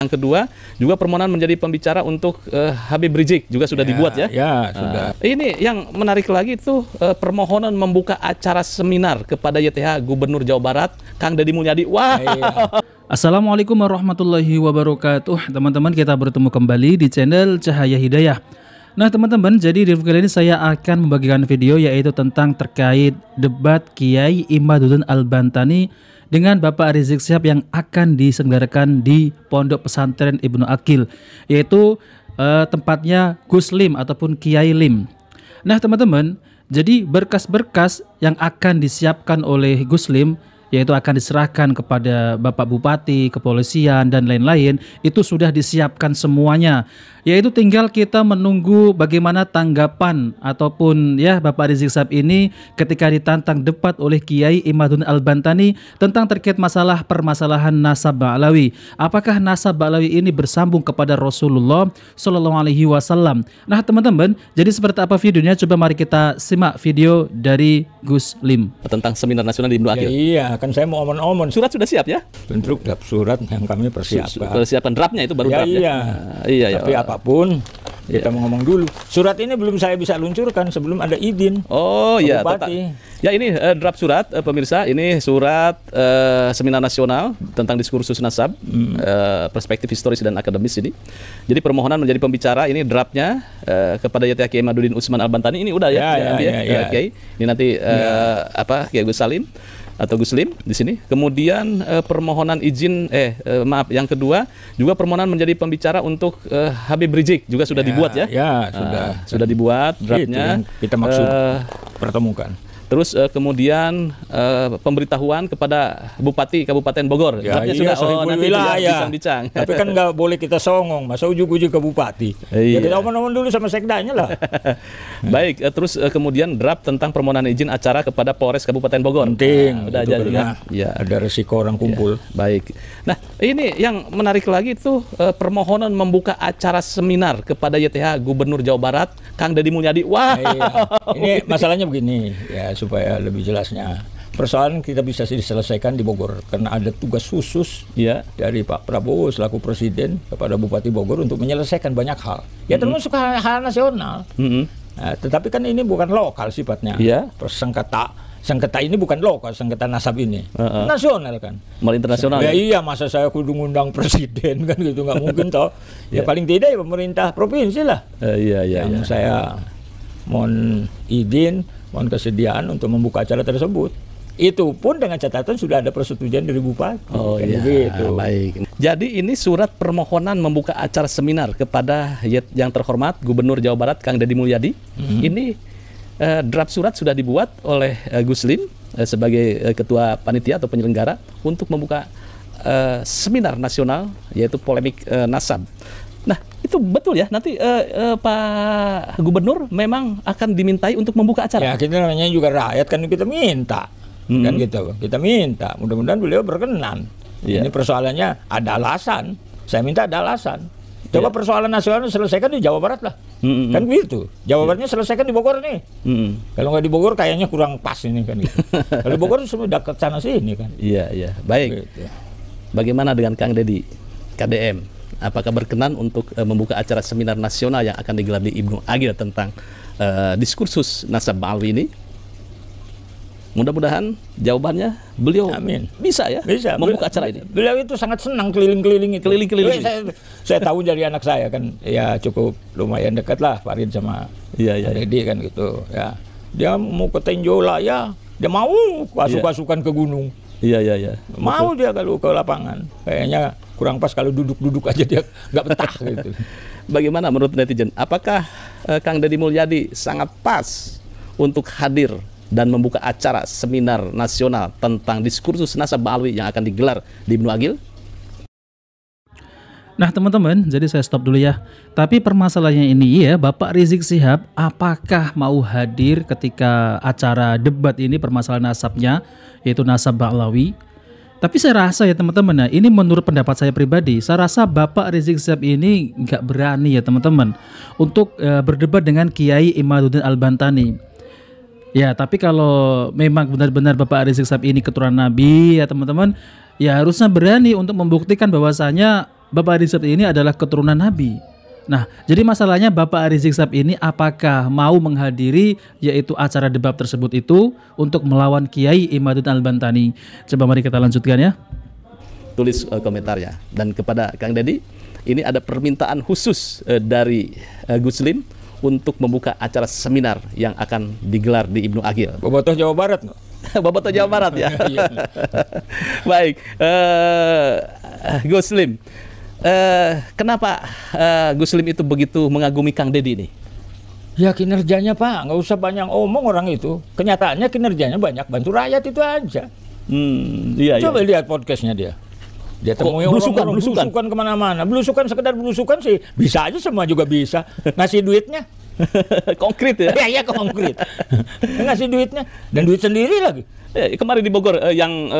Yang kedua, juga permohonan menjadi pembicara untuk Habib Rizik juga sudah dibuat ya? Ya, sudah. Ini yang menarik lagi itu permohonan membuka acara seminar kepada YTH Gubernur Jawa Barat, Kang Deddy Mulyadi. Wah. Assalamualaikum warahmatullahi wabarakatuh. Teman-teman, kita bertemu kembali di channel Cahaya Hidayah. Nah teman-teman, jadi di video kali ini saya akan membagikan video yaitu tentang terkait debat Kiai Imaduddin Al-Bantani dengan Bapak Rizik Syihab yang akan diselenggarakan di Pondok Pesantren Ibnu Aqil, yaitu tempatnya Gus Lim ataupun Kiai Lim. Nah teman-teman, jadi berkas-berkas yang akan disiapkan oleh Gus Lim, yaitu akan diserahkan kepada Bapak Bupati, kepolisian dan lain-lain, itu sudah disiapkan semuanya. Yaitu tinggal kita menunggu bagaimana tanggapan ataupun ya Bapak Rizik Syihab ini ketika ditantang debat oleh Kiai Imaduddin Al-Bantani tentang terkait permasalahan nasab Ba'lawi. Apakah nasab Ba'lawi ini bersambung kepada Rasulullah Shallallahu Alaihi Wasallam? Nah teman-teman, jadi seperti apa videonya? Coba mari kita simak video dari Gus Lim Tentang seminar nasional di Ibnu Aqil. Iya, kan saya mau omong-omong. Surat sudah siap ya? Bentuk draft surat yang kami persiapkan. Persiapan draftnya itu baru Ya, draft ya? iya. Iya. Tapi apapun, kita mau ngomong dulu. Surat ini belum saya bisa luncurkan sebelum ada izin. Oh iya, Bupati. ya ini draft surat pemirsa, ini surat seminar nasional tentang diskursus nasab, perspektif historis dan akademis ini. Jadi permohonan menjadi pembicara ini draftnya kepada YTH Kiai Imaduddin Utsman Al-Bantani ini udah ya, Kiai. Ini nanti Kiai Gus Salim atau Gus Lim di sini. Kemudian permohonan izin yang kedua juga permohonan menjadi pembicara untuk Habib Rizik juga sudah dibuat ya? Ya, sudah dibuat draftnya. Kita maksud pertemukan. Terus kemudian pemberitahuan kepada Bupati Kabupaten Bogor. Ya, Draftnya sudah nanti bincang-bincang. Tapi kan nggak boleh kita songong, masa ujuk-ujuk ke Bupati. Ya kita omong-omong dulu sama sekdanya lah. Baik, terus kemudian draft tentang permohonan izin acara kepada Polres Kabupaten Bogor. Penting. Udah jadi kan? Ya. Ada resiko orang kumpul. Ya, baik. Nah, ini yang menarik lagi itu permohonan membuka acara seminar kepada YTH Gubernur Jawa Barat, Kang Deddy Mulyadi. Wah. Ini masalahnya begini, ya supaya lebih jelasnya. Persoalan kita bisa diselesaikan di Bogor karena ada tugas khusus dari Pak Prabowo selaku Presiden kepada Bupati Bogor untuk menyelesaikan banyak hal. Ya termasuk hal nasional. Nah, tetapi kan ini bukan lokal sifatnya. Sengketa ini bukan lokal, sengketa nasab ini nasional kan. Malah internasional. Ya iya, masa saya kudu ngundang presiden kan gitu, nggak mungkin toh. Ya paling tidak ya pemerintah provinsi lah. Yang saya mohon izin, mohon kesediaan untuk membuka acara tersebut. Itu pun dengan catatan sudah ada persetujuan dari Bupati. Oh iya, gitu. Baik. Jadi ini surat permohonan membuka acara seminar kepada yang terhormat Gubernur Jawa Barat Kang Deddy Mulyadi. Ini draft surat sudah dibuat oleh Gus Lim sebagai ketua panitia atau penyelenggara untuk membuka seminar nasional yaitu polemik nasab. Nah, itu betul ya, nanti Pak Gubernur memang akan dimintai untuk membuka acara. Ya, kita namanya juga rakyat kan, kita minta. Kan gitu, kita minta. Mudah-mudahan beliau berkenan. Ini persoalannya ada alasan. Saya minta ada alasan. Coba persoalan nasional selesaikan di Jawa Barat lah. Kan begitu. Jawa Baratnya selesaikan di Bogor nih. Kalau nggak di Bogor kayaknya kurang pas ini kan gitu. Kalau di Bogor semua dekat sana sini kan. Iya. Baik. Gitu. Bagaimana dengan Kang Deddy, KDM? Apakah berkenan untuk membuka acara seminar nasional yang akan digelar di Ibnu Aqil tentang diskursus nasab Ba'lawi ini? Mudah-mudahan jawabannya beliau bisa ya, membuka acara ini. Beliau itu sangat senang keliling-keliling itu. Keliling-keliling. Saya tahu dari anak saya kan, ya cukup lumayan dekat lah Farid sama Deddy kan gitu. Ya, dia mau ke Tenjola ya, dia mau pasukan ke gunung. Iya. Mau dia kalau ke lapangan. Kayaknya kurang pas kalau duduk-duduk aja dia nggak betah gitu. Bagaimana menurut netizen? Apakah Kang Deddy Mulyadi sangat pas untuk hadir dan membuka acara seminar nasional tentang diskursus nasab Ba'lawi yang akan digelar di Ibnu Aqil? Nah teman-teman, jadi saya stop dulu ya. Tapi permasalahannya ini ya, Bapak Rizik Syihab apakah mau hadir ketika acara debat ini permasalahan nasabnya, yaitu nasab Ba'lawi? Tapi saya rasa ya teman-teman, nah ini menurut pendapat saya pribadi, saya rasa Bapak Rizik Syihab ini nggak berani ya teman-teman untuk berdebat dengan Kiai Imaduddin Al-Bantani. Ya, tapi kalau memang benar-benar Bapak Rizik Syihab ini keturunan Nabi ya teman-teman, ya harusnya berani untuk membuktikan bahwasanya Bapak Rizik Sihab ini adalah keturunan Nabi. Nah, jadi masalahnya Bapak Rizik Sihab ini apakah mau menghadiri yaitu acara debat tersebut itu untuk melawan Kiai Imaduddin Al-Bantani? Coba mari kita lanjutkan ya. Tulis komentarnya. Dan kepada Kang Deddy, ini ada permintaan khusus dari Gus Lim untuk membuka acara seminar yang akan digelar di Ibnu Aqil. Bobotoh Jawa Barat nggak? Bobotoh Jawa Barat ya. Baik, Gus Lim. Kenapa Gus Lim itu begitu mengagumi Kang Deddy ini? Ya kinerjanya Pak, nggak usah banyak omong orang itu. Kenyataannya kinerjanya banyak bantu rakyat itu aja. Iya, Coba lihat podcastnya dia. Dia temui orang-orang belusukan kemana-mana. Belusukan sekedar belusukan sih bisa aja, semua juga bisa. Ngasih duitnya. Konkret ya? Iya konkret. Ngasih duitnya dan duit sendiri lagi. Kemarin di Bogor yang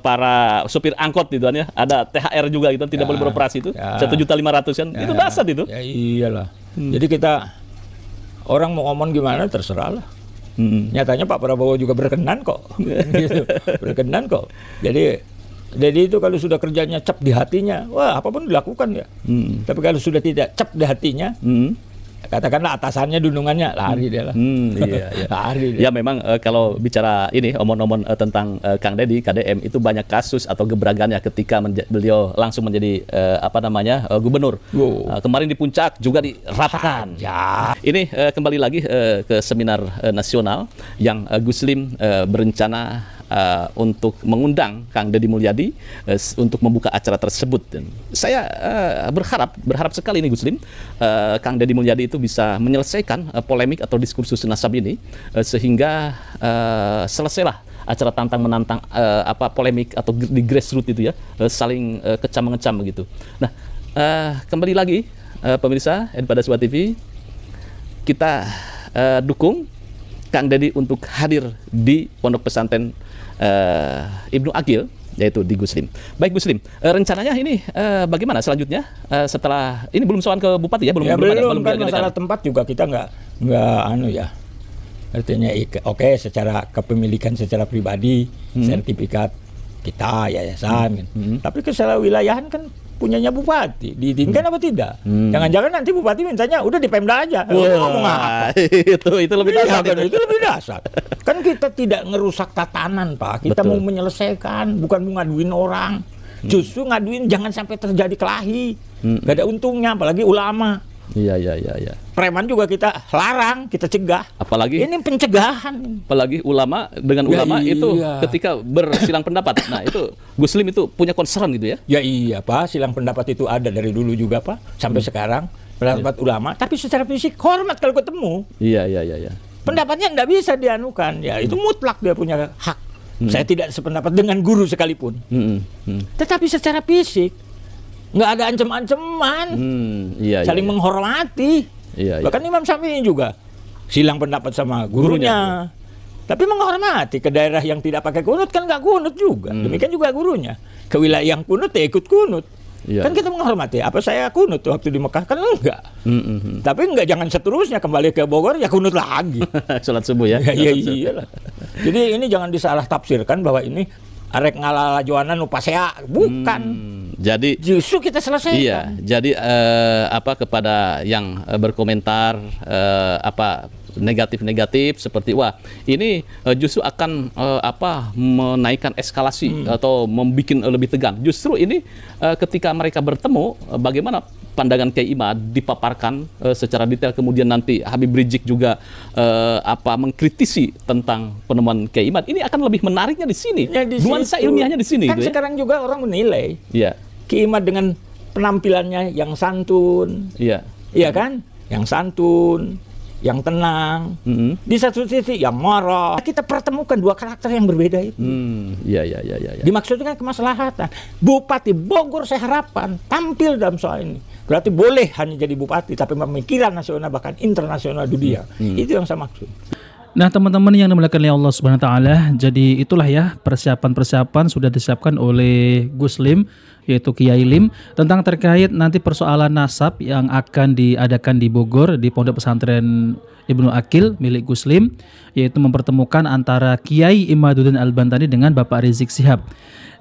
para supir angkot gitu kan ya, ada THR juga gitu, tidak boleh beroperasi itu, 1.500.000 kan, itu dasar itu. Ya iyalah. Jadi kita orang mau ngomong gimana terserah lah. Nyatanya Pak Prabowo juga berkenan kok, gitu. Berkenan kok. Jadi itu kalau sudah kerjanya cap di hatinya, wah apapun dilakukan ya. Tapi kalau sudah tidak cap di hatinya, katakanlah atasannya dundungannya lari dia lah. Iya. Lari dia. Ya memang kalau bicara ini omong-omong tentang Kang Deddy KDM itu banyak kasus atau gebragannya ketika beliau langsung menjadi gubernur. Kemarin di Puncak juga diratakan. Ya. Ini kembali lagi ke seminar nasional yang Gus Lim berencana untuk mengundang Kang Deddy Mulyadi untuk membuka acara tersebut. Dan saya berharap sekali ini Gus Lim, Kang Deddy Mulyadi itu bisa menyelesaikan polemik atau diskursus nasab ini sehingga selesailah acara tantang menantang polemik atau di grassroots itu ya, saling kecam mengecam begitu. Nah, kembali lagi pemirsa daripada Sebuah TV, kita dukung Kang Deddy untuk hadir di Pondok Pesantren Ibnu Aqil, yaitu di Gus Lim. Baik Gus Lim, rencananya ini bagaimana selanjutnya setelah ini? Belum soal ke Bupati ya? Belum kan masalah tempat juga kita nggak artinya oke, secara kepemilikan secara pribadi, sertifikat kita yayasan, tapi kesalahan wilayahan kan punyanya bupati, diizinkan apa tidak? Jangan-jangan nanti bupati mintanya udah di Pemda aja. Ngomong apa? Itu lebih dasar. Itu lebih dasar. Kan kita tidak ngerusak tatanan Pak, kita mau menyelesaikan, bukan mau ngaduin orang. Justru ngaduin jangan sampai terjadi kelahi. Gak ada untungnya, apalagi ulama. Iya. Preman juga kita larang, kita cegah. Apalagi ini pencegahan. Apalagi ulama dengan ulama itu ketika bersilang pendapat. Nah, itu Gus Lim itu punya concern gitu ya. Ya iya Pak, silang pendapat itu ada dari dulu juga Pak, sampai sekarang pendapat ulama, tapi secara fisik hormat kalau ketemu. Iya. Pendapatnya enggak bisa dianukan. Ya itu mutlak dia punya hak. Saya tidak sependapat dengan guru sekalipun. Tetapi secara fisik nggak ada ancam-ancaman, saling menghormati. Bahkan Imam Syafi'i juga silang pendapat sama gurunya. Tapi menghormati. Ke daerah yang tidak pakai kunut kan nggak kunut juga. Demikian juga gurunya. Ke wilayah yang kunut ya ikut kunut. Kan kita menghormati. Apa saya kunut waktu di Mekah? Kan enggak. Tapi enggak, jangan seterusnya kembali ke Bogor ya kunut lagi. Sholat subuh ya. Iyalah. Jadi ini jangan disalah tafsirkan bahwa ini arek ngalala joanan upasea, bukan. Jadi justru kita selesaikan. Iya, jadi kepada yang berkomentar negatif seperti wah ini justru akan menaikkan eskalasi atau membuat lebih tegang. Justru ini ketika mereka bertemu, bagaimana pandangan Kiai Imad dipaparkan secara detail, kemudian nanti Habib Rizik juga mengkritisi tentang penemuan Kiai Imad. Ini akan lebih menariknya di sini. Ya, nuansa ilmiahnya di sini. Kan gitu sekarang juga orang menilai Kiai Imad dengan penampilannya yang santun. Iya kan? Yang santun, yang tenang, di satu sisi yang marah. Kita pertemukan dua karakter yang berbeda itu. Iya. Dimaksudkan kemaslahatan. Bupati Bogor saya harapkan tampil dalam soal ini. Berarti boleh hanya jadi bupati, tapi pemikiran nasional bahkan internasional dunia. Itu yang saya maksud. Nah teman-teman yang dimuliakan oleh Allah Subhanahu Wa Taala, jadi itulah ya persiapan sudah disiapkan oleh Gus Lim, yaitu Kiai Lim, tentang terkait nanti persoalan nasab yang akan diadakan di Bogor di Pondok Pesantren Ibnu Aqil milik Gus Lim, yaitu mempertemukan antara Kiai Imaduddin Al-Bantani dengan Bapak Rizik Sihab.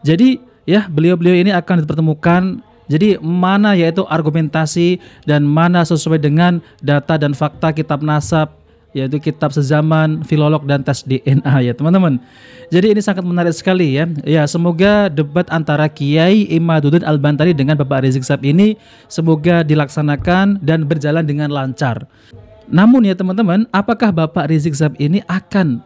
Jadi ya beliau-beliau ini akan dipertemukan. Jadi mana yaitu argumentasi dan mana sesuai dengan data dan fakta kitab nasab, yaitu kitab sezaman, filolog dan tes DNA ya teman-teman. Jadi ini sangat menarik sekali ya. Ya semoga debat antara Kiai Imaduddin Al-Bantani dengan Bapak Rizik Syihab ini semoga dilaksanakan dan berjalan dengan lancar. Namun ya teman-teman, apakah Bapak Rizik Syihab ini akan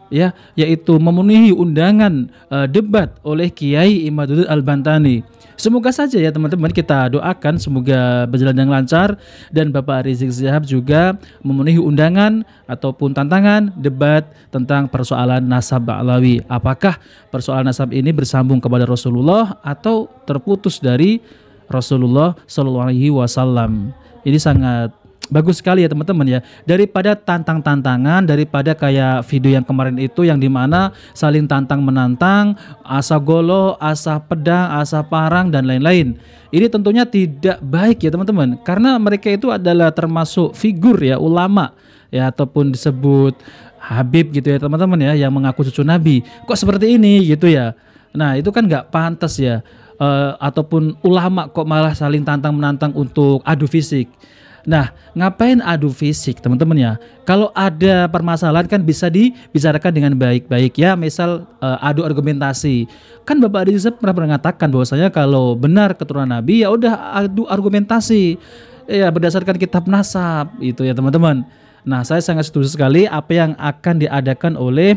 yaitu memenuhi undangan debat oleh Kiai Imaduddin Al-Bantani? Semoga saja ya teman-teman, kita doakan semoga berjalan dengan lancar dan Bapak Rizik Syihab juga memenuhi undangan ataupun tantangan debat tentang persoalan nasab Ba'lawi. Apakah persoalan nasab ini bersambung kepada Rasulullah atau terputus dari Rasulullah SAW? Ini sangat bagus sekali ya teman-teman ya, daripada tantangan, daripada kayak video yang kemarin itu yang dimana saling tantang menantang, asa golo, asa pedang, asa parang dan lain-lain. Ini tentunya tidak baik ya teman-teman, karena mereka itu adalah termasuk figur ya ulama ya, ataupun disebut Habib gitu ya teman-teman ya, yang mengaku cucu Nabi. Kok seperti ini gitu ya? Nah itu kan nggak pantas ya, ataupun ulama kok malah saling tantang menantang untuk adu fisik. Nah, ngapain adu fisik teman-teman ya? Kalau ada permasalahan kan bisa dibicarakan dengan baik-baik ya, misal adu argumentasi. Kan Bapak Rizik Syihab pernah mengatakan bahwasanya kalau benar keturunan Nabi ya udah adu argumentasi. Ya berdasarkan kitab nasab itu ya teman-teman. Nah, saya sangat setuju sekali apa yang akan diadakan oleh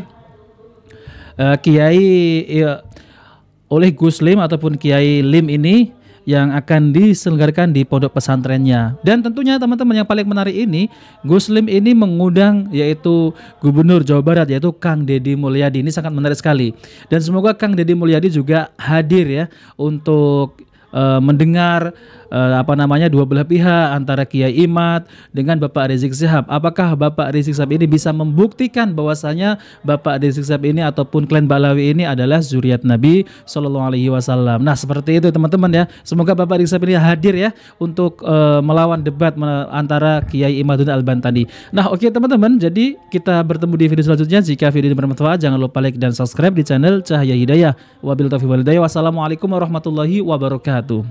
oleh Gus Lim ataupun Kiai Lim ini yang akan diselenggarakan di pondok pesantrennya. Dan tentunya teman-teman yang paling menarik ini, Gus Lim ini mengundang yaitu Gubernur Jawa Barat yaitu Kang Deddy Mulyadi. Ini sangat menarik sekali. Dan semoga Kang Deddy Mulyadi juga hadir ya untuk mendengar dua belah pihak antara Kiai Imad dengan Bapak Rizik Syihab. Apakah Bapak Rizik Syihab ini bisa membuktikan bahwasanya Bapak Rizik Syihab ini ataupun klan Ba'lawi ini adalah zuriat Nabi SAW. Nah seperti itu teman-teman ya. Semoga Bapak Rizik Syihab ini hadir ya untuk melawan debat antara Kiai Imaduddin Al-Bantani. Nah oke teman-teman, jadi kita bertemu di video selanjutnya. Jika video ini bermanfaat jangan lupa like dan subscribe di channel Cahaya Hidayah. Wabillahi taufiq wal hidayah. Wassalamualaikum warahmatullahi wabarakatuh.